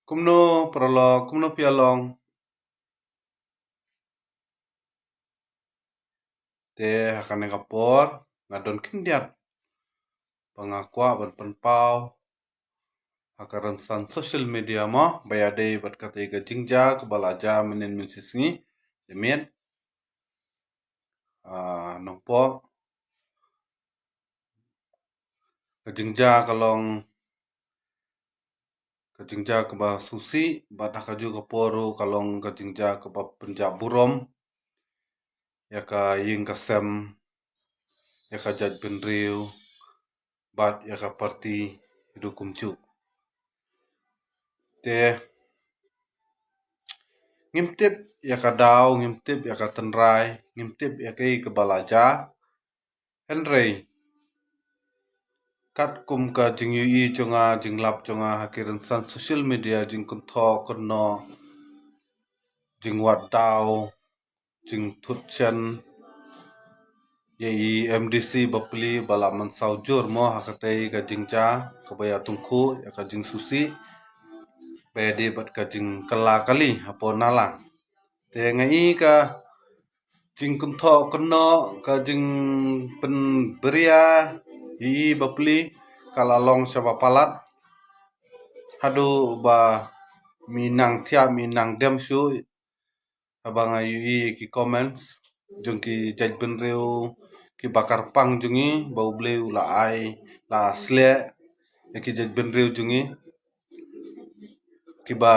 Kumno prolog, kumno pialong, te hakane kapor, ngadon kindiat, pangakwa ban penpau, hakaran san social media mo, bayade bat kate ga jingja kebalaja menen min sisngi, jemit, nongpo, kejingja kalong, kejingja keba susi, bat hakaju kaporu kalong kejingja keba penja burom, yaka ying kasem, yaka jaj benriu, bat yaka parti hidu kumcu. Te ngimtip yaka daw, ngimtip yaka tenrai, ngimtip yaka kebalaja, Henry kat kum ka jing yui jonga jing lap jonga hakiran san social media jing kuntho kono jing wat daw jing thut chen yei MDC bapli bala man saujur mo hakatei ka jingja kabaya tungku yaka jing susi pedi bat ka jing kala kali apo nalang te ngai ka jing kuntho kono ka jing pen beria yei bapli kalalong syaba palat hadu ba minang thia minang dem shu abang yui ki comments jung ki jaj benreu ki bakar pang jungi bau bleu la ai la sle ki jaj benreu jungi ki ba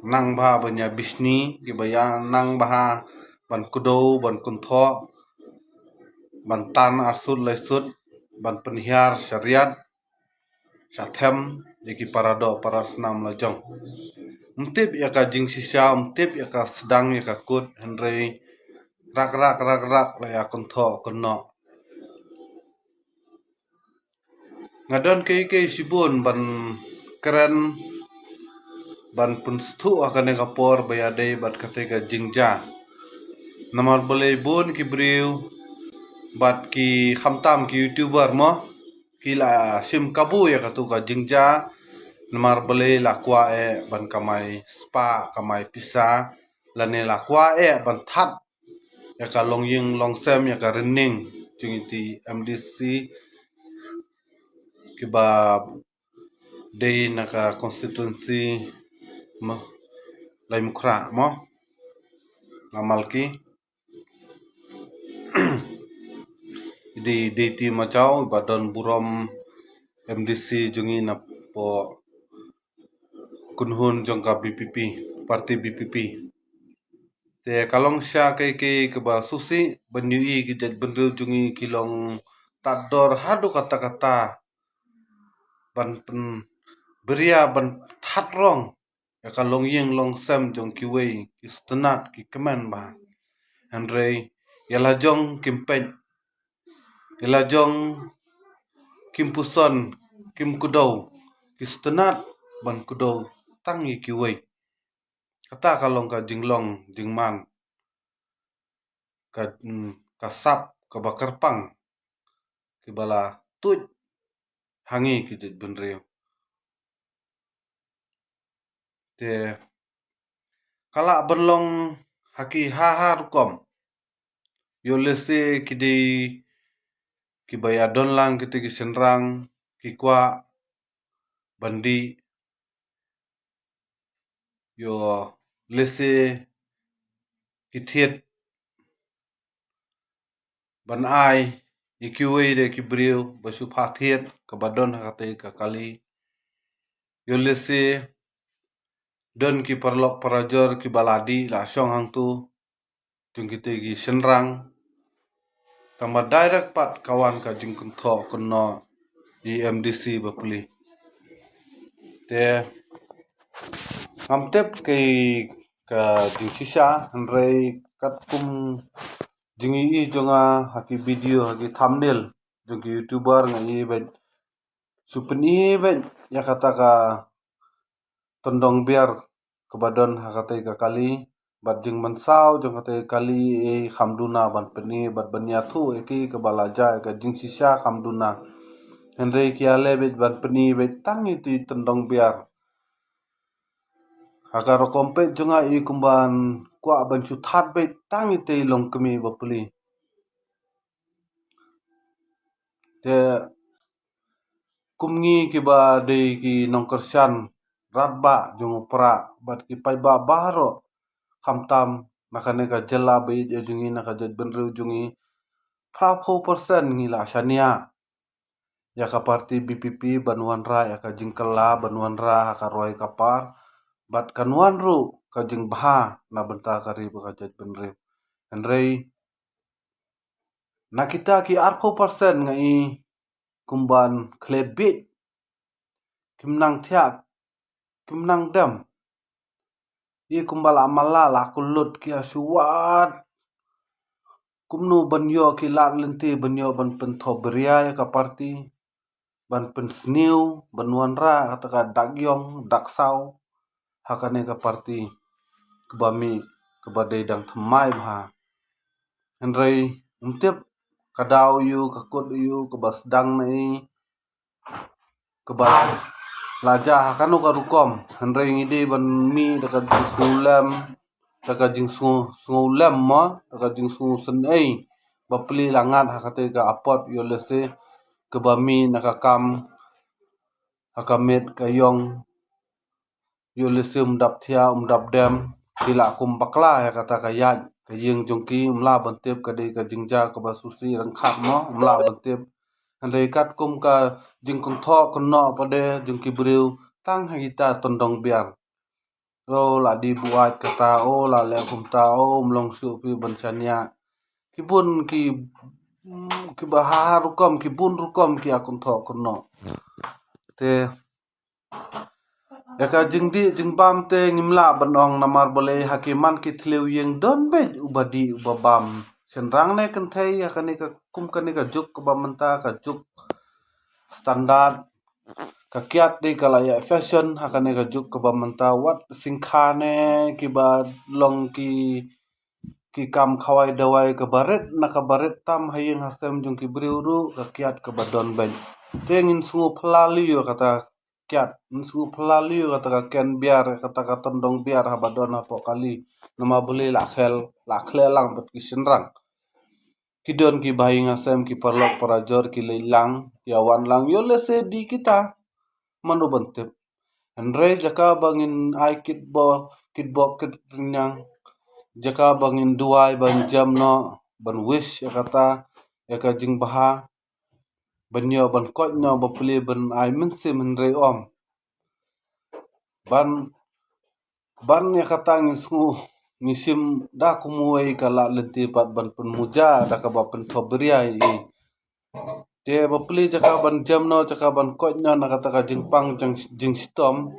nang ba banya bisni ki ba ya nang ba ban kudou ban kuntho ban tan asud lesud ban penhiar syariat Syathem yaki parado parasnam lajong. Mtip yaka jing sisa, mtip yaka sedang yaka kut Henry rak la ya kontho kono. Ngadon kei sibun ban keren ban punstu akan kapor bayade bat katega jingja. Namar boleh bun ki briu bat ki khamtam ki youtuber mo kila sim kabu ya katu ka jingja namar boleh lakwa ban kamai spa kamai pisa lane lakwa ban that ya ka long ying long sem ya ka rening jingiti MDC kiba day naka constituency mo lai mukra mo ngamalki di ti macau badon burom MDC jungi na po kunhun jongka BPP parti BPP te kalong sya ke ba susi benui ki jaj benru jungi kilong tador hadu kata-kata ban pen beria ban thatrong ya kalong yeng long sem jong ki wei ki stenat ki kemen ba Henry yala jong kimpej yala jong kimpuson kim kudou ki stenat ban kudou tangi ki wei kata kalong ka jinglong jingman ka sap ka bakar pang ki bala tuj hangi ki jaj benreu te kala benlong haki hahar kom yo lese kidi ki baya don lang kiti ki senrang ki kwa bandi yo lese kithiet ban ai ikiwei de ki briu basu phathiet ka badon hakate ka kali yo lese don ki perlok parajor ki baladi la syong hang tu jung kite ki senrang tamba direct pat kawan ka jing kuntho kono di MDC bapli te ngamtep kay ka jing sisa Henry kat kum jingi i jonga haki video haki thumbnail jung ki youtuber ngai ben supeni ben ya kata ka tondong biar kebadon hakate ka kali bat jing mansau jong kate kali khamduna ban peni bat bania thu eki kebalaja ka jing sisa khamduna Henry kiale bet ban peni bet tangi tu tondong biar Agar kompet junga I kumban kwa ban chu that bet tang ite long kemi bapuli. Te kumngi ki ba de ki nongkersan ratba jungu pra bat ki pai ba baharo kamtam nakane ka jela be jungi nakajat benru jungi 40% ngila shania ya ka parti BPP banuan ra ya ka jingkela banuan ra ka roi kapar bat kanuan ru ka jing bha na benta kari ka jat benre enrei na kita ki 40% ngai kumban klebit kimnang thiak kimnang dam I kumbala amala la kulut ki asuat kumnu banyo ki lat lenti banyo ban pentho beria ya ka parti ban pensniu banuan ra kataka dagyong daksau hakane ka parti kebami kebadai dang themai bha enrei umtip kadau yu kakut yu kebas dang nai kebas laja hakanu ka rukom enrei ngide ban mi dekat sulam dekat jing sulam mo dekat jing sen ei bapli langat hakate ka apot yo lese kebami nakakam hakamet kayong yo lese umdap thia umdap dem bila kum bakla ya kata kayat kayeng jongki umla bantep kade ka jingja ka basusi rangkhat mo umla bantep andai kat kum ka jing kong tho kono pade jongki breu tang hagita tondong biar o la di buat kata o la le kum ta o mlong su pi bansanya kibun ki bahar rukom kibun rukom ki akun tho kono te Yaka jingdi jingbam te ngimla banong namar boleh hakiman ki thleu yeng don be ubadi ubabam senrang ne kenthei yakane ka kum kane ka juk ka bamanta ka juk standard ka kiat de kala ya fashion hakane ka juk ka bamanta wat singkha ne ki ba long ki kam khawai dawai ka baret na ka baret tam hayeng hasem jung ki briuru ka kiat ka badon ben tengin sungu phlali yo kata kiat nsu phlali yo kata ka ken biar kata ka tondong biar habadon apo kali nama boleh la khle lang bet ki senrang kidon ki bahing asem ki perlok parajor ki leilang yawan lang yo lese di kita manu bantep Andre jaka bangin ai kitbo kitnyang jaka bangin duai ban jam no ban wish kata yaka jing baha banyo ban kot no bapli ban ai mensim Andre om ban ya kata ngisu ngisim da kumuai kala lenti pat ban penmuja da ka ba pen thoberia I te bapli jaka ban jam no jaka ban kot no na kata ka jingpang jing stom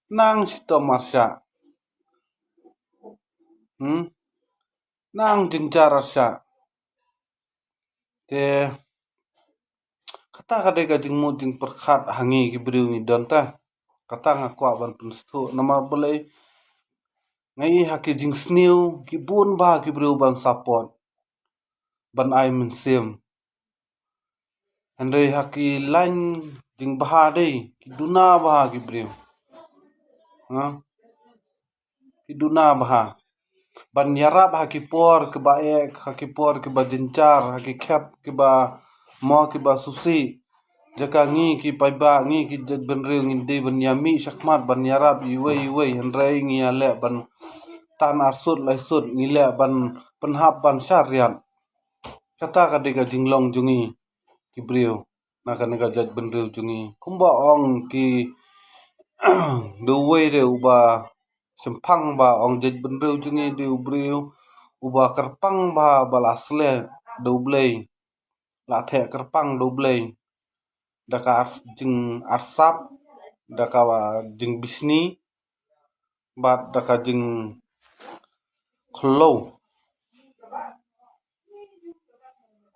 nang stom marsha nang jingjar arsha te kata kade ka jingmu jing perkhat hangi ki briu ni don ta kata ngakwa ban penstu nama boleh ngai haki jing sniu ki bun ba ki briu ban support ban ai mensim Andre haki lain jing baha dei ki duna baha ki briu ki duna baha ban yarap haki por ke baek haki por ke ba jencar haki khep ke ba mo ke ba susi jaka ngi ki paiba ngi ki jet benreu ngindi ban yami sakmat ban yarap iwe henrei ngi ale ban tan arsut laisut ngile ban penhap ban syariat kata kade ka jinglong jungi ki briu na kane ka jet benreu jungi kumba ong ki duwe de uba sempang ba ong jet benreu jungi de briu uba kerpang ba balasle doublei la the kerpang doublei daka jing arsap daka jing bisni bat daka jing khlo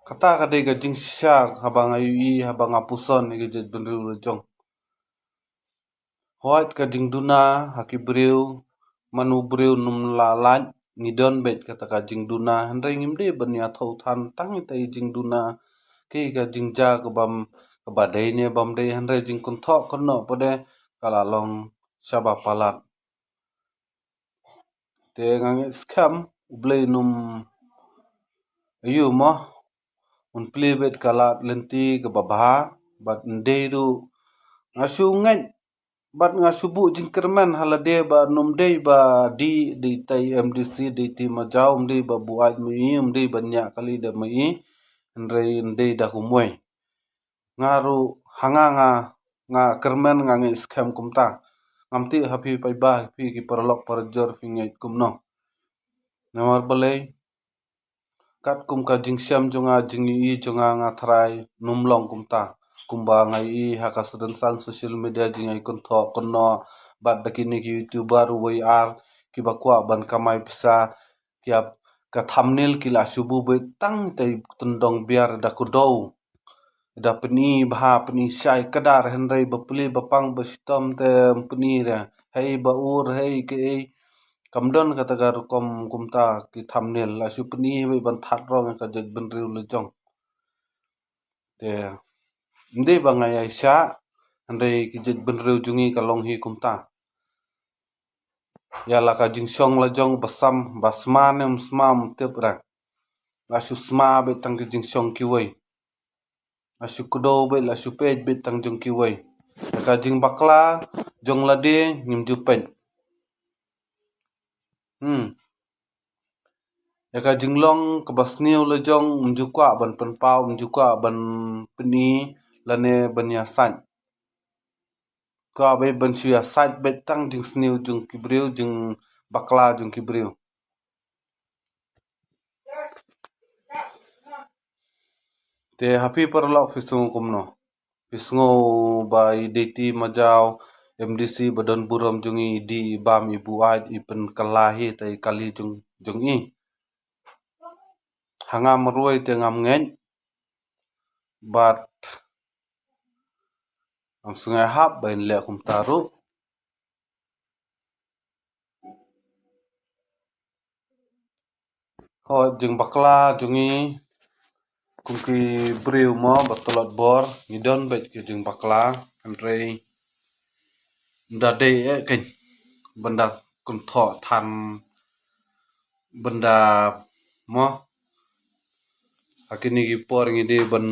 kata kade ka jing sha habang ayi habang apuson ni jet benreu jong hoat ka jing duna haki briu manu briu num lalat ngidon bet kata ka jing duna henrei ngimde bania thau than tang tai jing duna ke ka jing ja ka bam ka badai ne bam dei henrei jing kon tho kono pode kala long shaba palat te ngangi scam ublay num ayu mo un plibet kalat lenti ke babha bat ndey du ngasu ngaj bat ngasu bu jingkerman halade ba num day ba di tay MDC di ti majau mdi ba buat mi mdi banyak kali da mai ndrei ndey da humoi ngaru hanganga nga kerman ngangi scam kumta ngamti happy pai ba happy ki perlok perjor fingai kumno namar balai kat kum ka jingsyam jonga jingi jonga nga thrai numlong kumta kumba ngai haka sedensan social media jingai kunto kono bat dakini ki youtuber wai ar ki bakwa ban kamai pisa kiap ka thumbnail kila subu betang tai tundong biar da kudau da peni bha peni syai kadar henrei bapli bapang bestom te peni ra hei baur hei ke kamdon kata gar kom kumta ki thumbnail la su peni be ban that rong ka jeg ben riu le jong te ndi bangai aisha andai ki jeg ben riu jungi ka long hi kumta ya la ka jing song la jong basam basma nem smam tep ra la su sma be tang ki jing song ki wei la su kudo be la su pej be tang jong ki wei ka jing bakla jong la de nim ju pen ya ka jinglong ke basniu le jong mjukwa ban penpau mjukwa ban peni lane ban ya san ka be ban sia sat be tang jing sniu jung kibriu jing bakla jung kibriu te happy perlo fisung kumno fisngo by deti majau MDC badan buram jungi di bam ibu ai ipen kalahi tai kali jungi hangam ruai te ngam ngeng bat am sungai hap bain le kum taru ho jeng bakla jungi kumki briu mo batolot bor ngidon bet ke jeng bakla andrei ndade ken benda kuntho than benda mo akini ki por ngide ban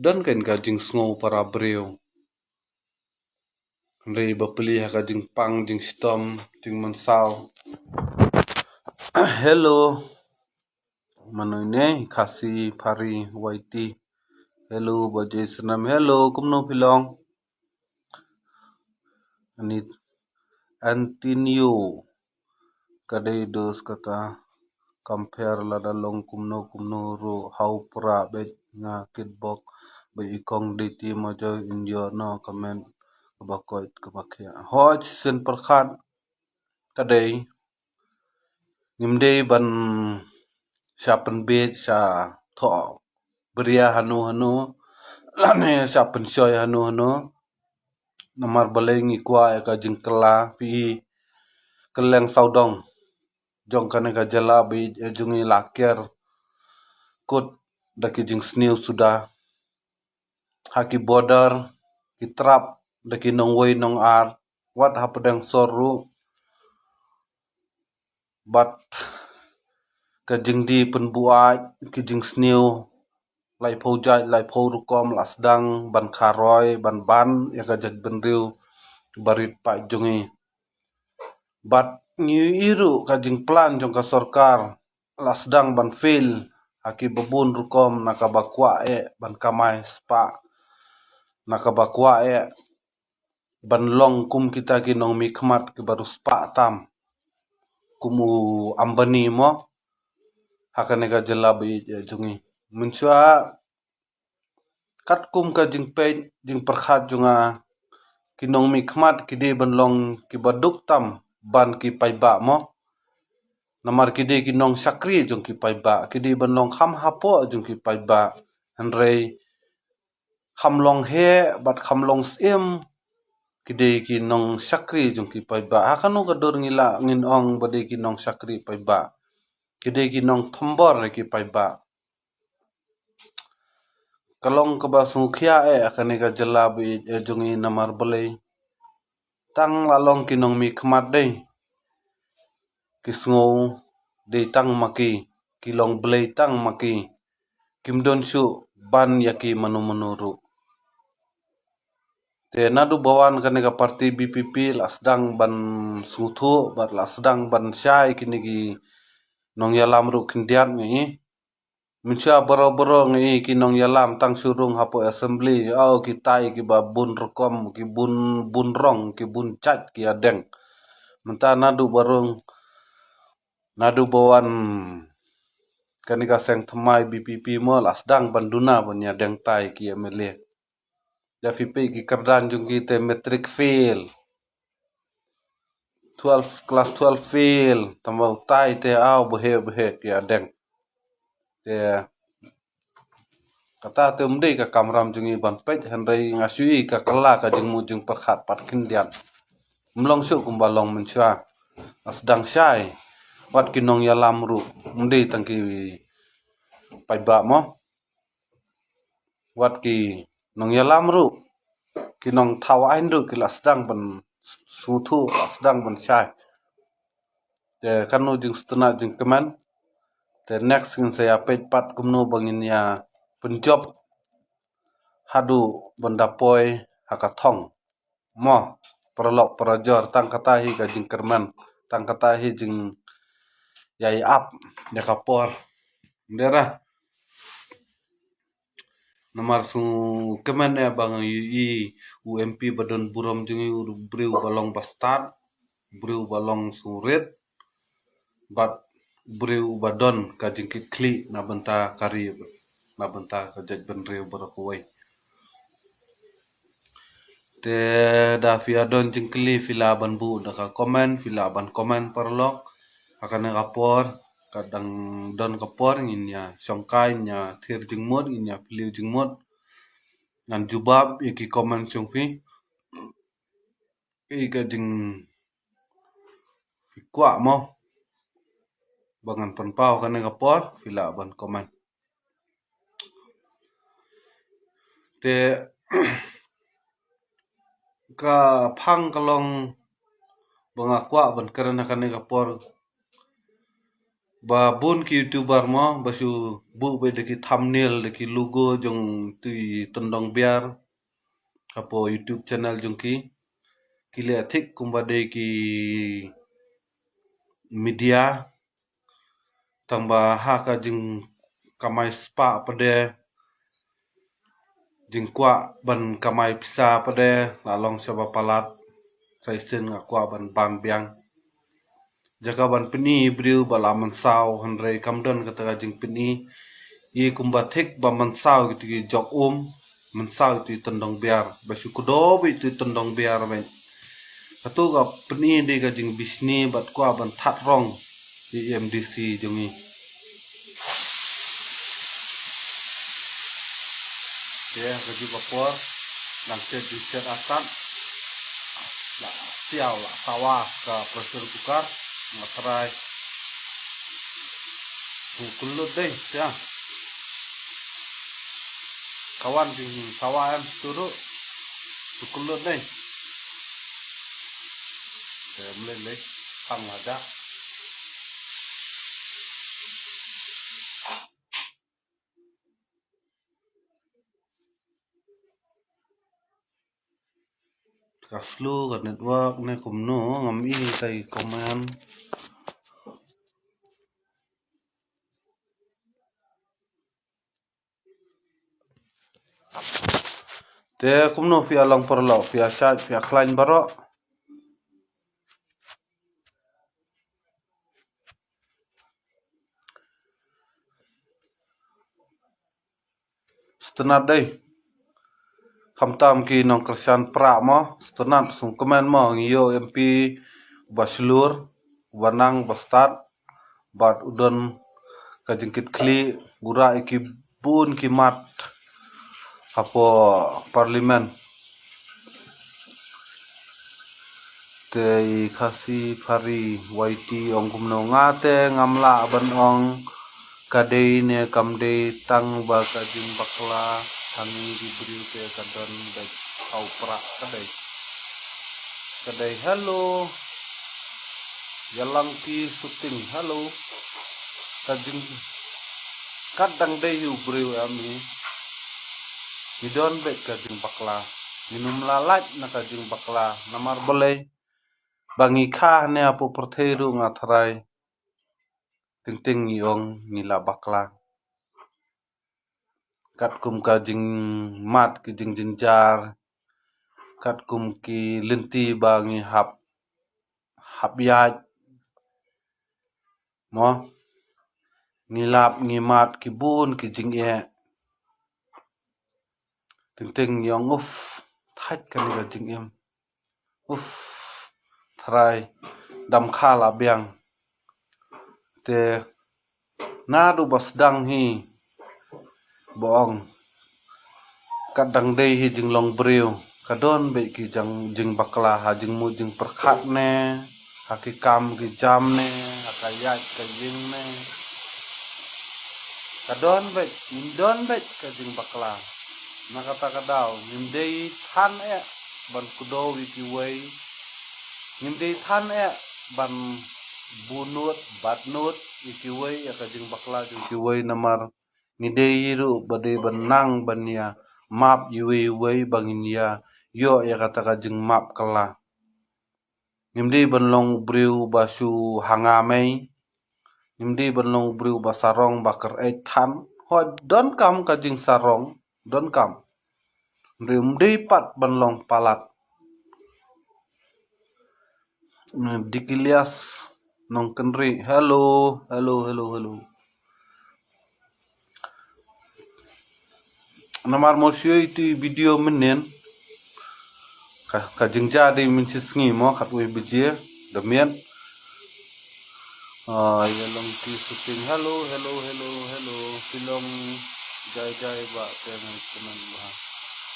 don ken ka jing sngo para briu andrei bapeli ha ka jing pang jing stom jing mansau hello manoine khasi phari waiti hello bajai senam hello kumno pilong ani antinio kadai dos kata compare lada long kumno ro how pra bet nga kitbok be ikong deti mojo indio no comment bakoit kabakia hoj sen perkhat kadai ngimdei ban siapen bet sa tho beria hanu lane siapen soy hanu namar balengi kwa ka jingkela pi keleng saudong jong kane ka jala bi jungi laker kut daki jing sniu sudah haki border kitrap daki nong wei nong ar wat hapadang soru bat ka jing di penbuat ki jing sniu lai phou jai lai phou rukom lasdang ban kharoi ban ya ka jag ben riu barit pa jungi bat nyu iru ka jing plan jong ka sarkar lasdang ban fail haki babun rukom nakabakwa ban kamai spa nakabakwa ban long kum kita ki nong mi khmat ki baru spa tam kumu ambani mo hakane ka jela bi jungi munchua kat kum ka jing pe jing perkhat junga ki nong mi khmat ki de ban long ki baduk tam ban ki paiba mo namar ki de ki nong sakri jung ki paiba ki de ban long kham hapo jung ki paiba hanrei kham long he bat kham long sim kide ki nong sakri jung ki paiba hakanu ka dor ngila ngin ong bade ki nong sakri paiba kide ki nong thombor ki paiba kalong ka ba sungkhia akane ka jala bi jungi namar balei tang lalong ki nong mi khmat dei kisngo de tang maki kilong blay tang maki kimdon shu ban yaki manu manuru te nadu bawan kanega parti BPP lasdang ban suthu bat lasdang ban syai kinigi nong yalam ru kindian ngi Minsya boro-boro ngi ki nong yalam tang surung hapo assembly au kitai ki babun rekom ki bun rong ki bun chat ki adeng menta nadu bawan kanika seng themai BPP mo lasdang banduna banya deng tai ki MLA ya fipi ki kerdan jung ki te metric fail 12 kelas 12 fail tambah tai te au behe ki adeng te kata te umde ka kamram jungi ban pej handai ngasui ka kala ka jing mujung perkhat pat kindian mlong su kumbalong mensua asdang syai wat kinong yalam ru umde tangki paiba mo wat ki nong yalam ru kinong thawain ru ki lasdang ban suthu lasdang ban syai te kanu jing stuna jing keman te next kin saya pej pat kumno bangin ya penjob hadu bandapoi hakathong mo perlok perajor tang katahi ka jing kerman tang katahi jing yai ap ya kapor ndera nomor su keman ya bang i UMP badon burom jungi breu balong bastard breu balong surit bat breu badon ka jing kikli na benta kari na benta ka jij benreu barakuai te da via don jingkli vila ban bu da ka komen vila ban komen perlok akan rapor kadang don kapor nginya songkai nya thir jingmot nginya piliu jingmot nan jubab iki komen songfi ka jing kwa mo bangan penpau kan kapor vila ban komen te ka phang kalong bangakwa ban karena kan kapor babun ki youtuber mo basu bu be ki thumbnail ki logo jong tui tondong biar apo YouTube channel jong ki kile thik kumbade ki media tambah ha ka jing kamai spa pade jing kwa ban kamai pisa pade lalong seba palat saisen ngakwa ban biang jaga ban pini briu balaman saw handre kamdon kata jing pini i kumbathik ba mansau gitu ki jok mansau itu tendong biar basu kudo itu tendong biar ben satu ga peni de ga jing bisni bat kwa ban that rong di MDC jungi dia ga ju kapor nang te di set asan la siau la tawa ka pressure cooker matrai kulut deh ya kawan di sawan turu kulut deh mulai pang ada kaslu ka network ne kumno ngam ini tai komen te kumno via long perlo via chat via klain baro setenar deh kamtam ki nong kersan pra mo setenar sung komen mo ngiyo MP baslur wanang bastard bat udon kajengkit kli gura iki bun kimat apo parlimen te khasi phari YT ong kumno ngate ngamla ban ong kadei ne kamde tang ba kajing bakla tangi diberi ke kadon da au pra kadei hello yalang ki syuting halo kajing kadang deh yu breu ami midon bet kajing bakla minum lalat na kajing bakla namar boleh bangi kha ne apu pertheru ngathrai ting ting yong nila bakla kat kum kajing mat ki jing jinjar kat kum ki linti bangi hap yaj mo ngilap ngimat ki bun ki jing e ting ting yong uf thaj kan ka jing em uf thrai dam khala biang te nadu bas dang hi bong kadang dei hi jing long breu kadon be ki jing bakla ha jing mu jing perkhat ne haki kam ki jam ne hakayat ka jing ne kadon be mindon be ka jing bakla na kata kadau mindei than e ban kudo wiki wei mindei than e ban bunut batnut wiki wei ka jing bakla jing ki wei namar ngidei ru bade benang bania map yui wei banginia yo ya kata ka jing map kala ngimdi benlong breu basu hangamei ngimdi benlong breu basarong bakar than ho don kam ka jing sarong don kam rimdi pat benlong palat dikilias nong kenri hello namar mosio itu video menen ka jingja di mincisngi mo katwe bije demian yalong ki syuting hello silong jai ba tenan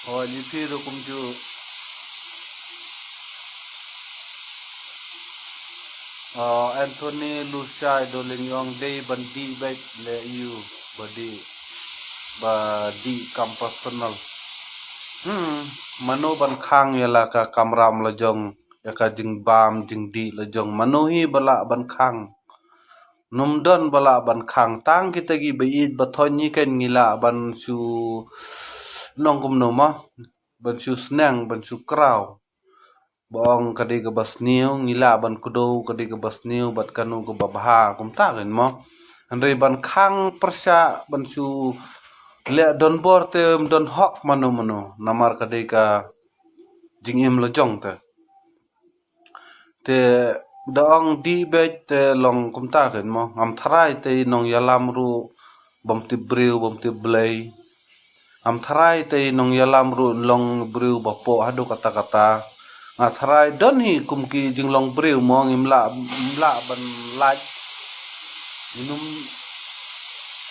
ba lipi rukum ju Anthony Lucia dolenyong day bandi baik le you badi di kampas personal mano ban khang yala ka kamram lejong ya ka jing bam jing di lejong manuhi bala ban khang numdon bala ban khang tang kita gi beit bathonyi ken ngila ban su nong kum no ma ban su snang ban su kraw bong kadi ke basniu ngila ban kudo kadi ke basniu bat kanu ke babha kum ta gen mo andre ban khang persya ban su le don bor don hok mano namar kadi ka jingim lejong te daong di bet te long kum ta gen mo am thrai te nong yalam ru bom ti breu bom ti blei am thrai te nong yalam ru long breu bapo hadu kata thrai don hi kum ki jing long breu mo ngimla ban laj minum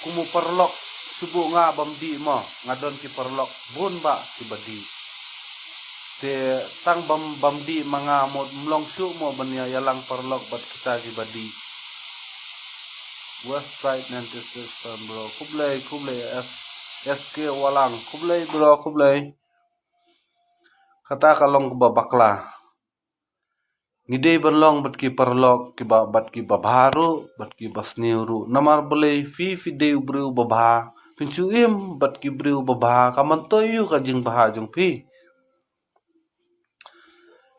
kumu perlok subu nga bam di mo ngadon ki perlok bun ba ki badi te tang bam di manga mod mlong su mo bania yalang perlok bat kita ki badi west side nanti system bro kublai SK walang kublai kata kalong ke babakla ngidei benlong bat ki perlok ki bat ki babharu bat ki basniuru namar boleh fi deu breu babha pinsuim bat ki breu babha kamantoyu ka jing baha jung fi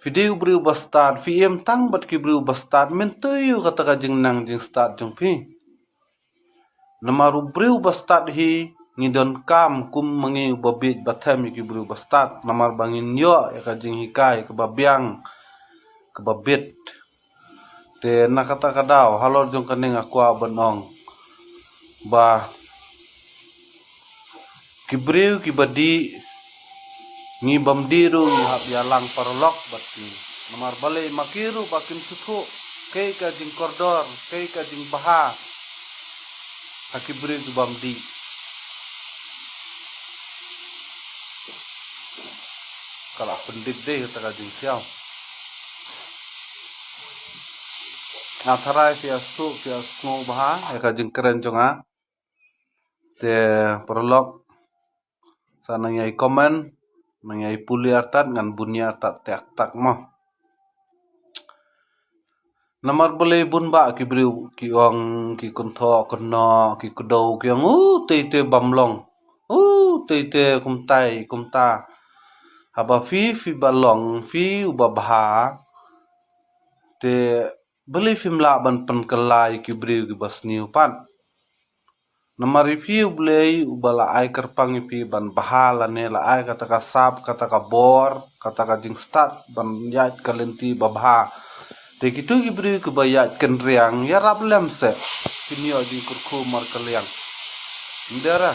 video breu bastard VM tang bat ki breu bastard mentoyu kata ka jing nang jing start jung fi namaru breu bastard hi ngidon kam kum mangi babit batham ki breu bastard namar bangin yo ya ka jing hikai ke babiang ke babit te nakata kadau halor jong kaning akwa benong ba ki breu ki badi ngi bamdiru hab yalang parlok bati namar bale makiru bakin suthu kei ka jing kordor kei ka jing baha hakibri tu bamdi kala pendik deh kata ka jing siao atharai sia su baha ka jing keren jonga te parlok sana ngai komen mengai puli artat ngan bunia artat tak mo Namar boleh bun ba ki briu ki ong ki kuntho kono ki kudau ki ong te bamlong te kumta haba fi balong fi uba bha te beli fimla ban pen kelai ki briu ki basniu pan namar fi blei ubala ai kerpang fi ban bahala ne la ai kata ka sap kata ka bor kata ka jing start ban yat kalenti babha te kitu ki briu ki bayat ken riang ya rap lem se kinio di kurku mar kaliang ndera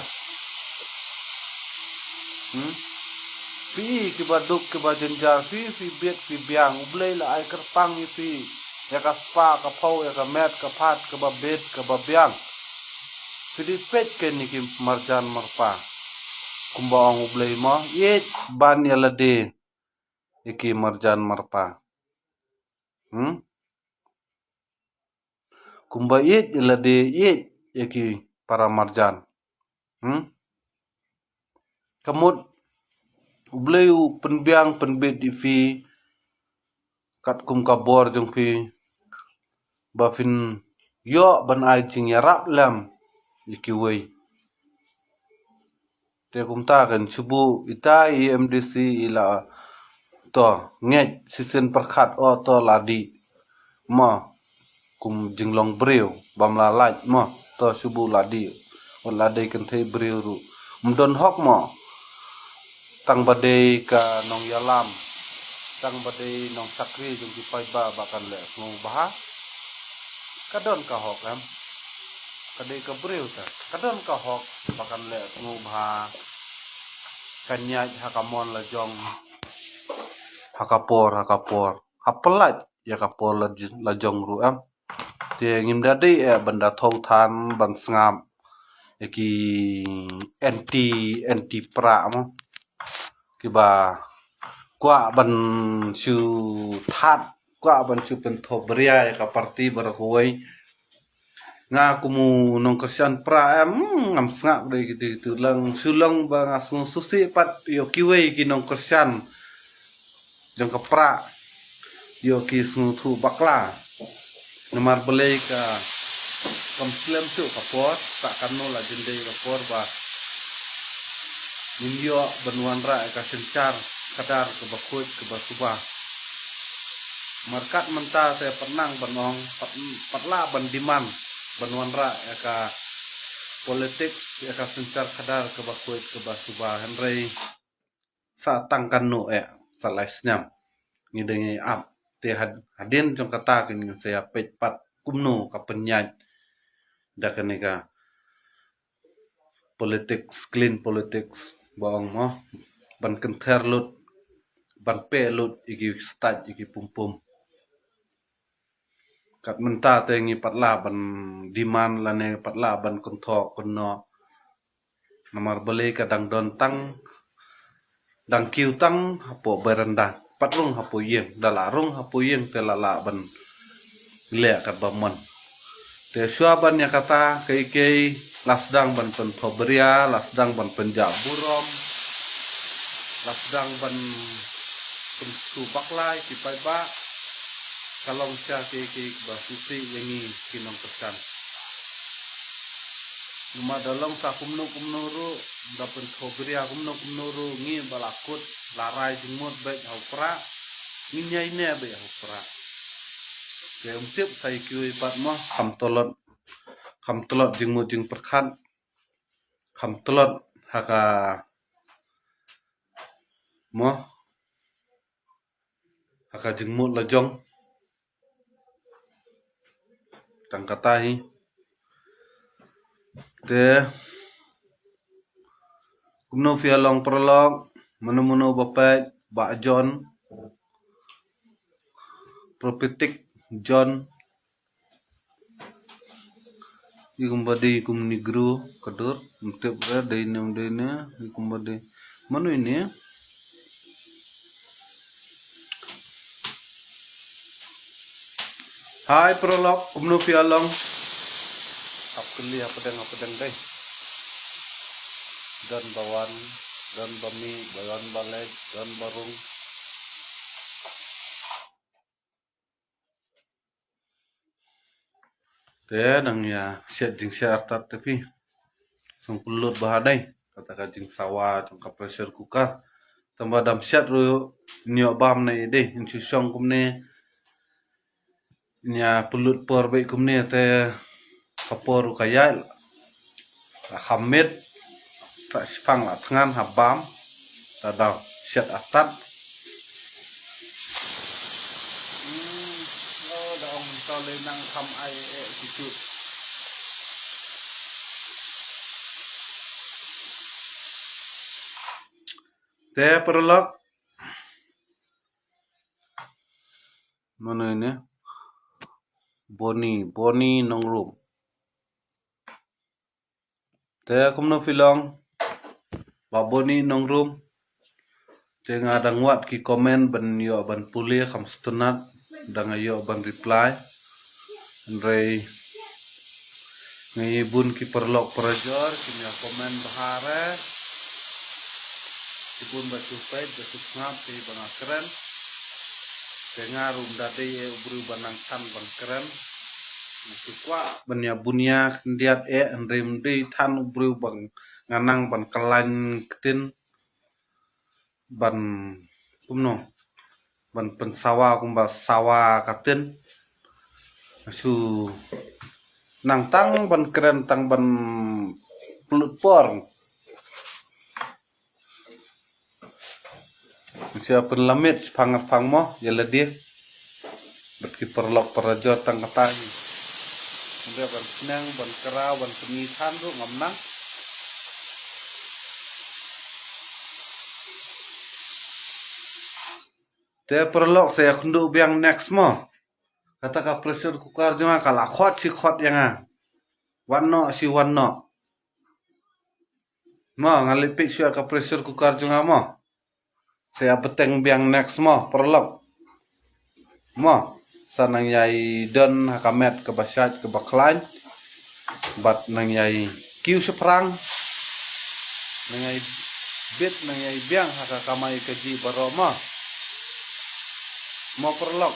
fi ki baduk ki bajenjar fi bet fi biang ublei la ai kerpang fi ya ka spa ka pau ya ka met ka phat ka ba bet ka ba biang Jadi pet ke ni ki marjan marpa kumbang ublei mo yet ban ya lade iki marjan marpa kumba yet ya lade yet iki para marjan kamut ublei u penbiang penbet di fi kat kum kabor jong fi bafin yo ban ai jing ya rap lam iki wei te kumta kan subu ita IMDC ila to ngej sisen perkhat o to ladi ma kum jinglong breu bam la laj ma to subu ladi o ladi kan thei breu ru mdon hok ma tang badei ka nong yalam tang badei nong sakri jung ki pai ba bakan le ngo bah kadon ka hok am kadei ka breu ta kadon ka hok bakan le ngo bah kanyaj hakamon la jong hakapor hapelat ya kapor la jong ru am te ngim dadi benda thau than ban sngam ki anti pra mo ki ba kwa ban su that kwa ban su pen thobria ka parti bar koi nga kumu nong kersian pra ngam sngak de gitu lang sulong ba ngasung susi pat yo kiwei ki nong kersian jong kepra yo ki sungu thu bakla nomar belai ka komslem tu kapor tak kanu la jende kapor ba minyo benuan ra ka sencar kadar ke bakut ke basuba markat menta te penang benong patla bandiman benuan ra ka politik ya ka sencar kadar ke bakut ke basuba henrei sa tangkan no salaisnyam ngidengi ap te hadin jong kata kin saya pet pat kumno ka penyaj dakanega politics clean politics bawang mo ban kenther lut ban pe lut iki start iki pum kat menta te ngi patla ban diman lane patla ban kontho kono nomor beli kadang don tang dang kiu tang hapo berenda patrung hapo yeng dalarung hapo yeng telala ban le kat bamon te suaban ya kata kei lasdang ban pen pobria lasdang ban penjab burom lasdang ban pensu paklai ki pai ba kalong cha kei ba susi yengi kinong pesan Numa dalam sa kumno ru dapen pobria kumno ru ngi balakut larai jengmut baik haupra nginya ini baik haupra ke umtip sai kiwi pat mo kam tolot jengmut jeng perkhan kam tolot haka mo haka jengmut lajong tang katahi te kumno fialong prolog menu bapet ba John prophetic John ikumbadi kum nigru kadur umtip ra dene ikumbadi manu ini Hai prolog kumno fialong apkeli apa deng dan bawan dan bami bawan balek dan barung Te nang ya set jing share tat tapi sung pulut bahadai kata ka jing sawa jong ka pressure cooker tambah dam set ru nyo bam nei de in chu song kum ne nya pulut por be kum ne te kapor kaya hamid tak sipang la tangan habam tadau set atat daong tole nang kam ai situ te perlok mana ini boni nongrum te kumno filong ba boni nongrum te ngadang wat ki komen ban yo ban puli kam stunat dang yo ban reply rei ngi bun ki perlok perjor kimya komen bahare ibun batu pait batu ngap ti bang keren dengar date e ubru banang tan bang keren kwa banya bunya kendiat rem di tan ubru bang nganang ban kelan ketin ban kumno ban pensawa kumba sawa katin su nang tang ban keren tang ban pelut por siapa lamit pang mo yala dia berki perlok perajot tang katani dia ban senang ban kerau ban pengisan ru ngamnang te perlok saya kundu biang next mo kata ka pressure cooker jema kala khot si khot yanga wanno si wanno mo ngalipik sia ka pressure cooker jema mo saya peteng biang next mo perlok mo sanang yai don hakamet ke basat ke baklan bat nang yai kiu seprang nang yai bit nang yai biang hakakamai keji baroma mo perlok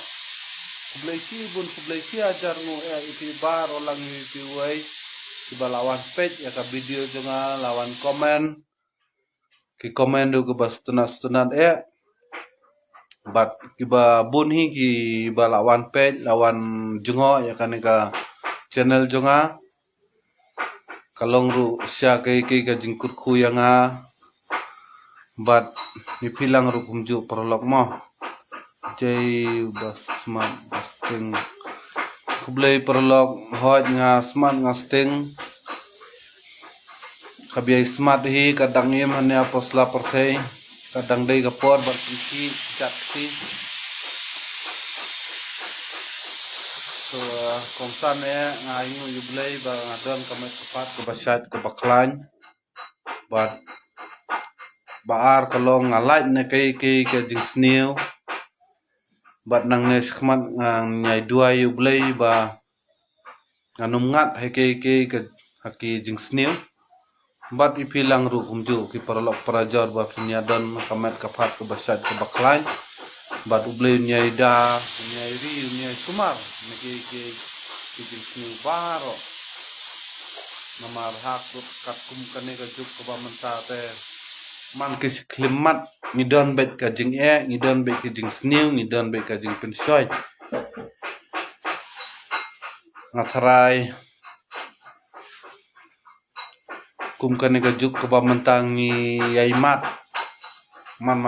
kubleki ajar nu iti bar olang iti wai tiba lawan page ya ka video jonga lawan komen ki komen do ke bastunat bat kiba bunhi ki ba lawan page lawan jongo ya kan ka channel jonga kalong ru sya ke ka jingkut khu yanga bat ni pilang ru kumju perlok mo jai basmat basting kublai perlok hoj nga smart nga sting kabiai smart hi kadang yem hanya posla perthei kadang dei kapor berfungsi jakti so kongsan ngayu yublai ba ngadon kamet kepat ke basat ke baklan bat baar kalong ngalait ne ke jing snew bat nang ne khmat nyai dua yublai ba nganum ngat he ke haki jing snew bat ipilang ru kumju ki perlok perajor ba punyadon kamet kapat ke basat ke baklan bat ublai nyai da nyai ri nyai sumar ne ke jing snew baro namar hakut katkum kane ka juk ke ba mentate man ke klimat ngidon bet ka jing ngidon bet ka jing snew ngidon bet ka jing pensoi ngatrai kum kane ka juk ke ba mentang ni yai mat man